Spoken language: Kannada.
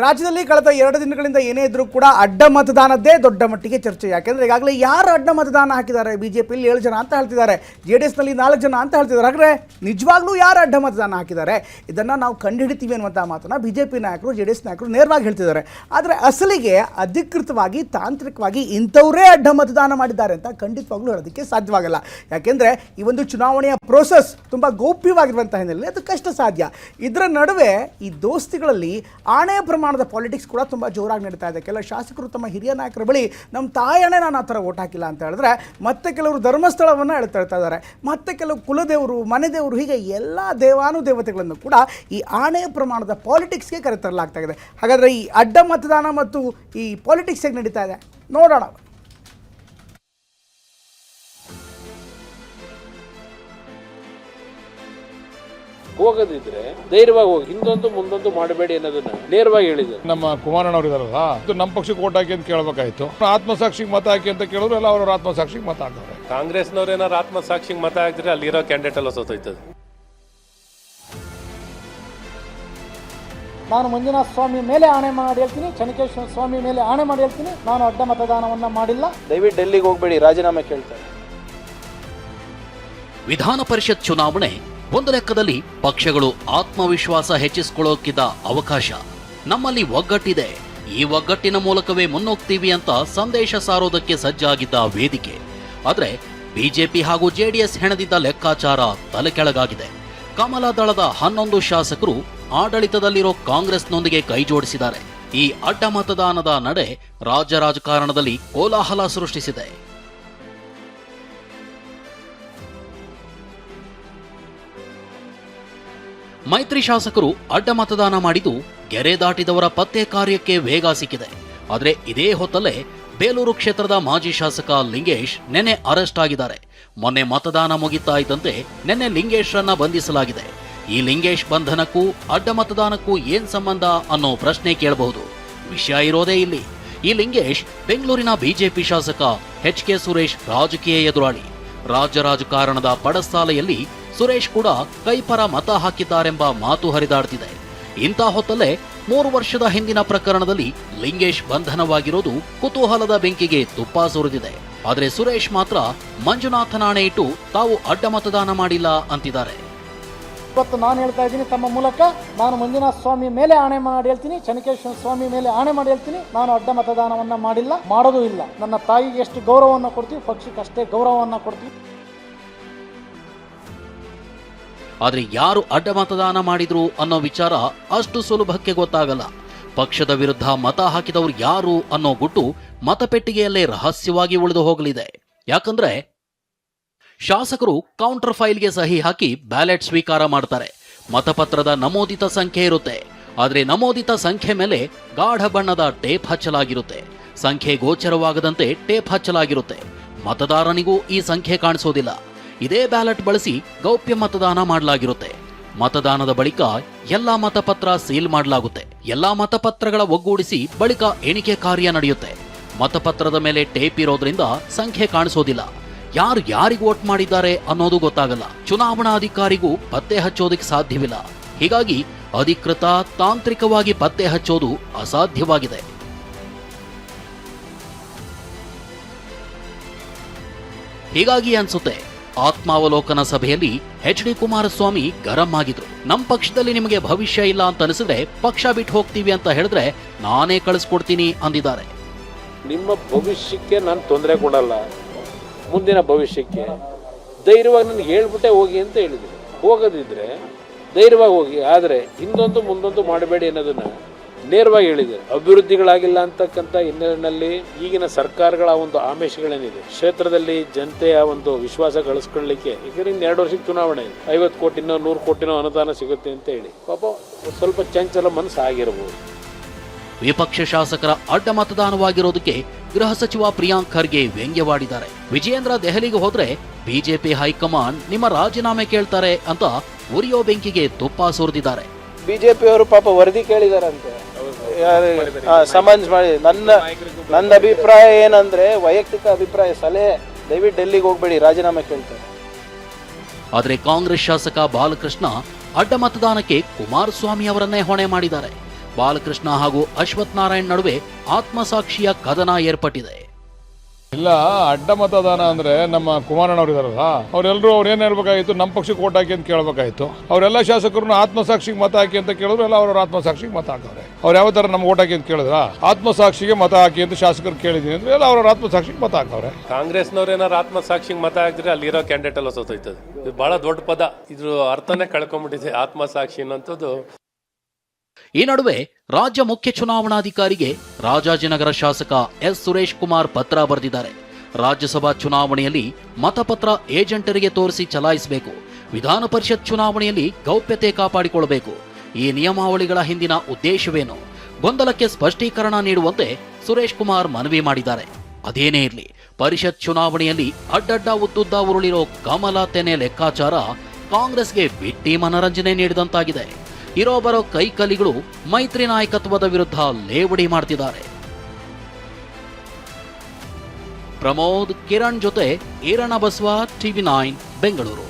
ರಾಜ್ಯದಲ್ಲಿ ಕಳೆದ 2 ದಿನಗಳಿಂದ ಏನೇ ಇದ್ರೂ ಕೂಡ ಅಡ್ಡ ಮತದಾನದ್ದೇ ದೊಡ್ಡ ಮಟ್ಟಿಗೆ ಚರ್ಚೆ. ಯಾಕೆಂದರೆ ಈಗಾಗಲೇ ಯಾರು ಅಡ್ಡ ಮತದಾನ ಹಾಕಿದ್ದಾರೆ, ಬಿಜೆಪಿಯಲ್ಲಿ 7 ಜನ ಅಂತ ಹೇಳ್ತಿದ್ದಾರೆ, JDSನಲ್ಲಿ 4 ಜನ ಅಂತ ಹೇಳ್ತಿದ್ದಾರೆ. ಹಾಗಾದರೆ ನಿಜವಾಗ್ಲೂ ಯಾರು ಅಡ್ಡ ಮತದಾನ ಹಾಕಿದ್ದಾರೆ ಇದನ್ನು ನಾವು ಕಂಡುಹಿಡಿತೀವಿ ಅನ್ನುವಂಥ ಮಾತನ್ನು ಬಿಜೆಪಿ ನಾಯಕರು, JDS ನಾಯಕರು ನೇರವಾಗಿ ಹೇಳ್ತಿದ್ದಾರೆ. ಆದರೆ ಅಸಲಿಗೆ ಅಧಿಕೃತವಾಗಿ ತಾಂತ್ರಿಕವಾಗಿ ಇಂಥವರೇ ಅಡ್ಡ ಮತದಾನ ಮಾಡಿದ್ದಾರೆ ಅಂತ ಖಂಡಿತವಾಗ್ಲೂ ಹೇಳೋದಕ್ಕೆ ಸಾಧ್ಯವಾಗಲ್ಲ. ಯಾಕೆಂದರೆ ಈ ಒಂದು ಚುನಾವಣೆಯ ಪ್ರೋಸೆಸ್ ತುಂಬ ಗೌಪ್ಯವಾಗಿರುವಂಥ ಹಿನ್ನೆಲೆಯಲ್ಲಿ ಅದು ಕಷ್ಟ ಸಾಧ್ಯ. ಇದರ ನಡುವೆ ಈ ದೋಸ್ತಿಗಳಲ್ಲಿ ಆಣೆ ಪ್ರಮಾಣದ ಪಾಲಿಟಿಕ್ಸ್ ಕೂಡ ತುಂಬ ಜೋರಾಗಿ ನಡೀತಾ ಇದೆ. ಕೆಲ ಶಾಸಕರು ತಮ್ಮ ಹಿರಿಯ ನಾಯಕರ ಬಳಿ ನಮ್ಮ ತಾಯಣೆ ನಾನು ಆ ಥರ ಓಟ್ ಹಾಕಿಲ್ಲ ಅಂತ ಹೇಳಿದ್ರೆ, ಮತ್ತೆ ಕೆಲವರು ಧರ್ಮಸ್ಥಳವನ್ನು ಹೇಳ್ತಾ ಇದ್ದಾರೆ, ಮತ್ತೆ ಕೆಲವು ಕುಲದೇವರು, ಮನೆ ದೇವರು, ಹೀಗೆ ಎಲ್ಲ ದೇವಾನುದೇವತೆಗಳನ್ನು ಕೂಡ ಈ ಆಣೆ ಪ್ರಮಾಣದ ಪಾಲಿಟಿಕ್ಸ್ಗೆ ಕರೆತರಲಾಗ್ತಾ ಇದೆ. ಹಾಗಾದರೆ ಈ ಅಡ್ಡ ಮತದಾನ ಮತ್ತು ಈ ಪಾಲಿಟಿಕ್ಸ್ ಹೇಗೆ ನಡೀತಾ ಇದೆ ನೋಡೋಣ. ಹೋಗದಿದ್ರೆ ಧೈರ್ಯವಾಗಿ ಹೋಗಿ, ಹಿಂದೊಂದು ಮುಂದೊಂದು ಮಾಡಬೇಡಿ ಅನ್ನೋದನ್ನ ನೇರವಾಗಿ ಹೇಳಿದ್ದಾರೆ. ನಮ್ಮ ಕುಮಾರಣ್ಣವ್ರು ಇದಾರಲ್ಲ, ನಮ್ಮ ಪಕ್ಷಕ್ಕೆ ಓಟ್ ಹಾಕಿ ಅಂತ ಕೇಳಬೇಕಾಯ್ತು. ಆತ್ಮಸಾಕ್ಷಿಗೆ ಮತ ಹಾಕಿ ಅಂತ ಕೇಳಿದ್ರು ಎಲ್ಲ ಅವ್ರ ಆತ್ಮಸಾಕ್ಷಿಗೆ ಮತ ಹಾಕಿದ್ರೆ. ಕಾಂಗ್ರೆಸ್ನವ್ರು ಏನಾರು ಆತ್ಮಸಾಕ್ಷಿಗೆ ಮತ ಹಾಕಿದ್ರೆ ಅಲ್ಲಿರೋ ಕ್ಯಾಂಡಿಡೇಟ್ ಎಲ್ಲ ಸೋತೋಯ್ತದೆ. ನಾನು ಮಂಜುನಾಥ ಸ್ವಾಮಿ ಮೇಲೆ ಆಣೆ ಮಾಡಿ ಹೇಳ್ತೀನಿ, ಚೆನ್ನಕೇಶ್ವರ ಸ್ವಾಮಿ ಮೇಲೆ ಆಣೆ ಮಾಡಿ ಹೇಳ್ತೀನಿ, ನಾನು ಅಡ್ಡ ಮತದಾನವನ್ನ ಮಾಡಿಲ್ಲ. ದಯವಿಟ್ಟು ಡೆಲ್ಲಿಗೆ ಹೋಗ್ಬೇಡಿ, ರಾಜೀನಾಮೆ ಕೇಳ್ತಾರೆ. ವಿಧಾನ ಪರಿಷತ್ ಚುನಾವಣೆ ಒಂದು ಲೆಕ್ಕದಲ್ಲಿ ಪಕ್ಷಗಳು ಆತ್ಮವಿಶ್ವಾಸ ಹೆಚ್ಚಿಸಿಕೊಳ್ಳೋಕ್ಕಿದ್ದ ಅವಕಾಶ. ನಮ್ಮಲ್ಲಿ ಒಗ್ಗಟ್ಟಿದೆ, ಈ ಒಗ್ಗಟ್ಟಿನ ಮೂಲಕವೇ ಮುನ್ನೋಗ್ತೀವಿ ಅಂತ ಸಂದೇಶ ಸಾರೋದಕ್ಕೆ ಸಜ್ಜಾಗಿದ್ದ ವೇದಿಕೆ. ಆದರೆ ಬಿಜೆಪಿ ಹಾಗೂ JDS ಹೆಣೆದಿದ್ದ ಲೆಕ್ಕಾಚಾರ ತಲೆಕೆಳಗಾಗಿದೆ. ಕಮಲ ದಳದ 11 ಶಾಸಕರು ಆಡಳಿತದಲ್ಲಿರೋ ಕಾಂಗ್ರೆಸ್ನೊಂದಿಗೆ ಕೈ ಜೋಡಿಸಿದ್ದಾರೆ. ಈ ಅಡ್ಡ ಮತದಾನದ ನಡೆ ರಾಜ್ಯ ರಾಜಕಾರಣದಲ್ಲಿ ಕೋಲಾಹಲ ಸೃಷ್ಟಿಸಿದೆ. ಮೈತ್ರಿ ಶಾಸಕರು ಅಡ್ಡ ಮತದಾನ ಮಾಡಿದ್ದು ಗೆರೆ ದಾಟಿದವರ ಪತ್ತೆ ಕಾರ್ಯಕ್ಕೆ ವೇಗ ಸಿಕ್ಕಿದೆ. ಆದರೆ ಇದೇ ಹೊತ್ತಲ್ಲೇ ಬೇಲೂರು ಕ್ಷೇತ್ರದ ಮಾಜಿ ಶಾಸಕ ಲಿಂಗೇಶ್ ನೆನ್ನೆ ಅರೆಸ್ಟ್ ಆಗಿದ್ದಾರೆ. ಮೊನ್ನೆ ಮತದಾನ ಮುಗಿತಾ ಇದ್ದಂತೆ ನೆನ್ನೆ ಲಿಂಗೇಶ್ರನ್ನ ಬಂಧಿಸಲಾಗಿದೆ. ಈ ಲಿಂಗೇಶ್ ಬಂಧನಕ್ಕೂ ಅಡ್ಡ ಮತದಾನಕ್ಕೂ ಏನ್ ಸಂಬಂಧ ಅನ್ನೋ ಪ್ರಶ್ನೆ ಕೇಳಬಹುದು. ವಿಷಯ ಇರೋದೇ ಇಲ್ಲಿ. ಈ ಲಿಂಗೇಶ್ ಬೆಂಗಳೂರಿನ ಬಿಜೆಪಿ ಶಾಸಕ HK ಸುರೇಶ್ ರಾಜಕೀಯ ಎದುರಾಳಿ. ರಾಜ್ಯ ರಾಜಕಾರಣದ ಪಡಸಾಲೆಯಲ್ಲಿ ಸುರೇಶ್ ಕೂಡ ಕೈಪರ ಮತ ಹಾಕಿದ್ದಾರೆಂಬ ಮಾತು ಹರಿದಾಡ್ತಿದೆ. ಇಂಥ ಹೊತ್ತಲ್ಲೇ 3 ವರ್ಷದ ಹಿಂದಿನ ಪ್ರಕರಣದಲ್ಲಿ ಲಿಂಗೇಶ್ ಬಂಧನವಾಗಿರೋದು ಕುತೂಹಲದ ಬೆಂಕಿಗೆ ತುಪ್ಪ ಸುರಿದಿದೆ. ಆದರೆ ಸುರೇಶ್ ಮಾತ್ರ ಮಂಜುನಾಥನಾಣೆ ಇಟ್ಟು ತಾವು ಅಡ್ಡ ಮತದಾನ ಮಾಡಿಲ್ಲ ಅಂತಿದ್ದಾರೆ. ಇವತ್ತು ನಾನು ಹೇಳ್ತಾ ಇದ್ದೀನಿ ತಮ್ಮ ಮೂಲಕ, ನಾನು ಮಂಜುನಾಥ ಸ್ವಾಮಿ ಮೇಲೆ ಆಣೆ ಮಾಡಿ ಹೇಳ್ತೀನಿ, ಚೆನ್ನಕೇಶ್ವರ ಸ್ವಾಮಿ ಮೇಲೆ ಆಣೆ ಮಾಡಿ ಹೇಳ್ತೀನಿ, ನಾನು ಅಡ್ಡ ಮತದಾನವನ್ನ ಮಾಡಿಲ್ಲ, ಮಾಡೋದೂ ಇಲ್ಲ. ನನ್ನ ತಾಯಿಗೆ ಎಷ್ಟು ಗೌರವವನ್ನು ಕೊಡ್ತೀವಿ, ಪಕ್ಷಕ್ಕೆ ಅಷ್ಟೇ ಗೌರವವನ್ನು ಕೊಡ್ತೀವಿ. ಆದ್ರೆ ಯಾರು ಅಡ್ಡ ಮತದಾನ ಮಾಡಿದ್ರು ಅನ್ನೋ ವಿಚಾರ ಅಷ್ಟು ಸುಲಭಕ್ಕೆ ಗೊತ್ತಾಗಲ್ಲ. ಪಕ್ಷದ ವಿರುದ್ಧ ಮತ ಹಾಕಿದವರು ಯಾರು ಅನ್ನೋ ಗುಟ್ಟು ಮತಪೆಟ್ಟಿಗೆಯಲ್ಲೇ ರಹಸ್ಯವಾಗಿ ಉಳಿದು ಹೋಗಲಿದೆ. ಯಾಕಂದ್ರೆ ಶಾಸಕರು ಕೌಂಟರ್ ಫೈಲ್ಗೆ ಸಹಿ ಹಾಕಿ ಬ್ಯಾಲೆಟ್ ಸ್ವೀಕಾರ ಮಾಡ್ತಾರೆ. ಮತಪತ್ರದ ನಮೂದಿತ ಸಂಖ್ಯೆ ಇರುತ್ತೆ. ಆದ್ರೆ ನಮೂದಿತ ಸಂಖ್ಯೆ ಮೇಲೆ ಗಾಢ ಬಣ್ಣದ ಟೇಪ್ ಹಚ್ಚಲಾಗಿರುತ್ತೆ. ಸಂಖ್ಯೆ ಗೋಚರವಾಗದಂತೆ ಟೇಪ್ ಹಚ್ಚಲಾಗಿರುತ್ತೆ. ಮತದಾರನಿಗೂ ಈ ಸಂಖ್ಯೆ ಕಾಣಿಸೋದಿಲ್ಲ. ಇದೇ ಬ್ಯಾಲೆಟ್ ಬಳಸಿ ಗೌಪ್ಯ ಮತದಾನ ಮಾಡಲಾಗಿರುತ್ತೆ. ಮತದಾನದ ಬಳಿಕ ಎಲ್ಲಾ ಮತಪತ್ರ ಸೀಲ್ ಮಾಡಲಾಗುತ್ತೆ. ಎಲ್ಲಾ ಮತಪತ್ರಗಳ ಒಗ್ಗೂಡಿಸಿ ಬಳಿಕ ಎಣಿಕೆ ಕಾರ್ಯ ನಡೆಯುತ್ತೆ. ಮತಪತ್ರದ ಮೇಲೆ ಟೇಪ್ ಇರೋದ್ರಿಂದ ಸಂಖ್ಯೆ ಕಾಣಿಸೋದಿಲ್ಲ. ಯಾರು ಯಾರಿಗೆ ವೋಟ್ ಮಾಡಿದ್ದಾರೆ ಅನ್ನೋದು ಗೊತ್ತಾಗಲ್ಲ. ಚುನಾವಣಾಧಿಕಾರಿಗೂ ಪತ್ತೆ ಹಚ್ಚೋದಕ್ಕೆ ಸಾಧ್ಯವಿಲ್ಲ. ಹೀಗಾಗಿ ಅಧಿಕೃತ ತಾಂತ್ರಿಕವಾಗಿ ಪತ್ತೆ ಹಚ್ಚೋದು ಅಸಾಧ್ಯವಾಗಿದೆ. ಹೀಗಾಗಿ ಅನ್ಸುತ್ತೆ ಆತ್ಮಾವಲೋಕನ ಸಭೆಯಲ್ಲಿ HD ಕುಮಾರಸ್ವಾಮಿ ಗರಂ ಆಗಿದ್ರು. ನಮ್ಮ ಪಕ್ಷದಲ್ಲಿ ನಿಮಗೆ ಭವಿಷ್ಯ ಇಲ್ಲ ಅಂತ ಅನಿಸಿದ್ರೆ ಪಕ್ಷ ಬಿಟ್ಟು ಹೋಗ್ತೀವಿ ಅಂತ ಹೇಳಿದ್ರೆ ನಾನೇ ಕಳಿಸ್ಕೊಡ್ತೀನಿ ಅಂದಿದ್ದಾರೆ. ನಿಮ್ಮ ಭವಿಷ್ಯಕ್ಕೆ ನಾನು ತೊಂದರೆ ಕೊಡಲ್ಲ, ಮುಂದಿನ ಭವಿಷ್ಯಕ್ಕೆ ಧೈರ್ಯವಾಗಿ ನನಗೆ ಹೇಳ್ಬಿಟ್ಟೆ ಹೋಗಿ ಅಂತ ಹೇಳಿದ್ರು. ಹೋಗದಿದ್ರೆ ಧೈರ್ಯವಾಗಿ ಹೋಗಿ, ಆದರೆ ಹಿಂದೊಂದು ಮುಂದೊಂದು ಮಾಡಬೇಡಿ ಅನ್ನೋದನ್ನ ನೇರವಾಗಿ ಹೇಳಿದ್ದಾರೆ. ಅಭಿವೃದ್ಧಿಗಳಾಗಿಲ್ಲ ಅಂತಕ್ಕಂಥ ಹಿನ್ನೆಲೆಯಲ್ಲಿ ಈಗಿನ ಸರ್ಕಾರಗಳ ಒಂದು ಆಮಿಷಗಳೇನಿದೆ, ಕ್ಷೇತ್ರದಲ್ಲಿ ಜನತೆಯ ಒಂದು ವಿಶ್ವಾಸ ಗಳಿಸ್ಕೊಳ್ಳಲಿಕ್ಕೆ ಈಗ 2 ವರ್ಷಕ್ಕೆ ಚುನಾವಣೆ ಇದೆ, 50 ಕೋಟಿನೋ 100 ಕೋಟಿನೋ ಅನುದಾನ ಸಿಗುತ್ತೆ ಅಂತ ಹೇಳಿ ಪಾಪ ಸ್ವಲ್ಪ ಚಂಚಲ ಮನಸ್ಸು ಆಗಿರಬಹುದು. ವಿಪಕ್ಷ ಶಾಸಕರ ಅಡ್ಡ ಮತದಾನವಾಗಿರೋದಕ್ಕೆ ಗೃಹ ಸಚಿವ ಪ್ರಿಯಾಂಕ್ ಖರ್ಗೆ ವ್ಯಂಗ್ಯವಾಡಿದ್ದಾರೆ. ವಿಜಯೇಂದ್ರ ದೆಹಲಿಗೆ ಹೋದ್ರೆ ಬಿಜೆಪಿ ಹೈಕಮಾಂಡ್ ನಿಮ್ಮ ರಾಜೀನಾಮೆ ಕೇಳ್ತಾರೆ ಅಂತ ಉರಿಯೋ ಬೆಂಕಿಗೆ ತುಪ್ಪ ಸುರಿದಿದ್ದಾರೆ. ಬಿಜೆಪಿ ಅವರು ಪಾಪ ವರದಿ ಕೇಳಿದಾರಂತೆ, ಸಮನ್ಸ್ ಮಾಡಿ. ನನ್ನ ಅಭಿಪ್ರಾಯ ಏನಂದ್ರೆ, ವೈಯಕ್ತಿಕ ಅಭಿಪ್ರಾಯ, ಸಲಹೆ, ದಯವಿಟ್ಟು ಡೆಲ್ಲಿಗೆ ಹೋಗ್ಬೇಡಿ, ರಾಜೀನಾಮೆ ಕೇಳ್ತಾರೆ. ಆದರೆ ಕಾಂಗ್ರೆಸ್ ಶಾಸಕ ಬಾಲಕೃಷ್ಣ ಅಡ್ಡ ಮತದಾನಕ್ಕೆ ಕುಮಾರಸ್ವಾಮಿ ಅವರನ್ನೇ ಹೊಣೆ ಮಾಡಿದ್ದಾರೆ. ಬಾಲಕೃಷ್ಣ ಹಾಗೂ ಅಶ್ವಥ್ ನಾರಾಯಣ್ ನಡುವೆ ಆತ್ಮಸಾಕ್ಷಿಯ ಕದನ ಏರ್ಪಟ್ಟಿದೆ. ಇಲ್ಲ, ಅಡ್ಡ ಮತದಾನ ಅಂದ್ರೆ ನಮ್ಮ ಕುಮಾರಣ್ಣವ್ರು ಇದಾರಲ್ಲ, ಅವರೆಲ್ಲರೂ ಅವ್ರು ಏನ್ ಹೇಳ್ಬೇಕಾಗಿತ್ತು, ನಮ್ಮ ಪಕ್ಷಕ್ಕೆ ಓಟ್ ಹಾಕಿ ಅಂತ ಕೇಳಬೇಕಾಯ್ತು. ಅವರೆಲ್ಲ ಶಾಸಕರನ್ನ ಆತ್ಮಸಾಕ್ಷಿಗೆ ಮತ ಹಾಕಿ ಅಂತ ಕೇಳಿದ್ರು, ಎಲ್ಲ ಅವ್ರ ಆತ್ಮಸಾಕ್ಷಿಗೆ ಮತ ಹಾಕವ್ರೆ. ಅವ್ರು ಯಾವ ತರ ನಮ್ಗೆ ಓಟ್ ಹಾಕಿ ಅಂತ ಕೇಳಿದ್ರ, ಆತ್ಮಸಾಕ್ಷಿಗೆ ಮತ ಹಾಕಿ ಅಂತ ಶಾಸಕರು ಕೇಳಿದೀನಿ ಅಂದ್ರೆ ಎಲ್ಲ ಅವ್ರ ಆತ್ಮಸಾಕ್ಷಿಗೆ ಮತ ಹಾಕವ್ರೆ. ಕಾಂಗ್ರೆಸ್ನವ್ರು ಏನಾರು ಆತ್ಮಸಾಕ್ಷಿಗೆ ಮತ ಹಾಕಿದ್ರೆ ಅಲ್ಲಿರೋ ಕ್ಯಾಂಡಿಡೇಟ್ ಎಲ್ಲ ಸೋತೋಯ್ತದೆ. ಇದು ಬಹಳ ದೊಡ್ಡ ಪದ, ಇದ್ರ ಅರ್ಥನೇ ಕಳ್ಕೊಂಡ್ಬಿಟ್ಟಿದೆ ಆತ್ಮಸಾಕ್ಷಿ ಅನ್ನೋಂಥದ್ದು. ಈ ನಡುವೆ ರಾಜ್ಯ ಮುಖ್ಯ ಚುನಾವಣಾಧಿಕಾರಿಗೆ ರಾಜಾಜಿನಗರ ಶಾಸಕ ಎಸ್ ಸುರೇಶ್ ಕುಮಾರ್ ಪತ್ರ ಬರೆದಿದ್ದಾರೆ. ರಾಜ್ಯಸಭಾ ಚುನಾವಣೆಯಲ್ಲಿ ಮತಪತ್ರ ಏಜೆಂಟರಿಗೆ ತೋರಿಸಿ ಚಲಾಯಿಸಬೇಕು, ವಿಧಾನ ಪರಿಷತ್ ಚುನಾವಣೆಯಲ್ಲಿ ಗೌಪ್ಯತೆ ಕಾಪಾಡಿಕೊಳ್ಳಬೇಕು. ಈ ನಿಯಮಾವಳಿಗಳ ಹಿಂದಿನ ಉದ್ದೇಶವೇನು? ಗೊಂದಲಕ್ಕೆ ಸ್ಪಷ್ಟೀಕರಣ ನೀಡುವಂತೆ ಸುರೇಶ್ ಕುಮಾರ್ ಮನವಿ ಮಾಡಿದ್ದಾರೆ. ಅದೇನೇ ಇರಲಿ, ಪರಿಷತ್ ಚುನಾವಣೆಯಲ್ಲಿ ಅಡ್ಡಡ್ಡ ಉದ್ದುದ್ದ ಉರುಳಿರೋ ಕಮಲ ತೆನೆ ಲೆಕ್ಕಾಚಾರ ಕಾಂಗ್ರೆಸ್ಗೆ ಬಿಟ್ಟಿ ಮನರಂಜನೆ ನೀಡಿದಂತಾಗಿದೆ. ಇರೋ ಬರೋ ಕೈಕಲಿಗಳು ಮೈತ್ರಿ ನಾಯಕತ್ವದ ವಿರುದ್ಧ ಲೇವಡಿ ಮಾಡ್ತಿದ್ದಾರೆ. ಪ್ರಮೋದ್ ಕಿರಣ್ ಜೊತೆ ಈರಣ್ಣ ಬಸವ, TV9 ಬೆಂಗಳೂರು.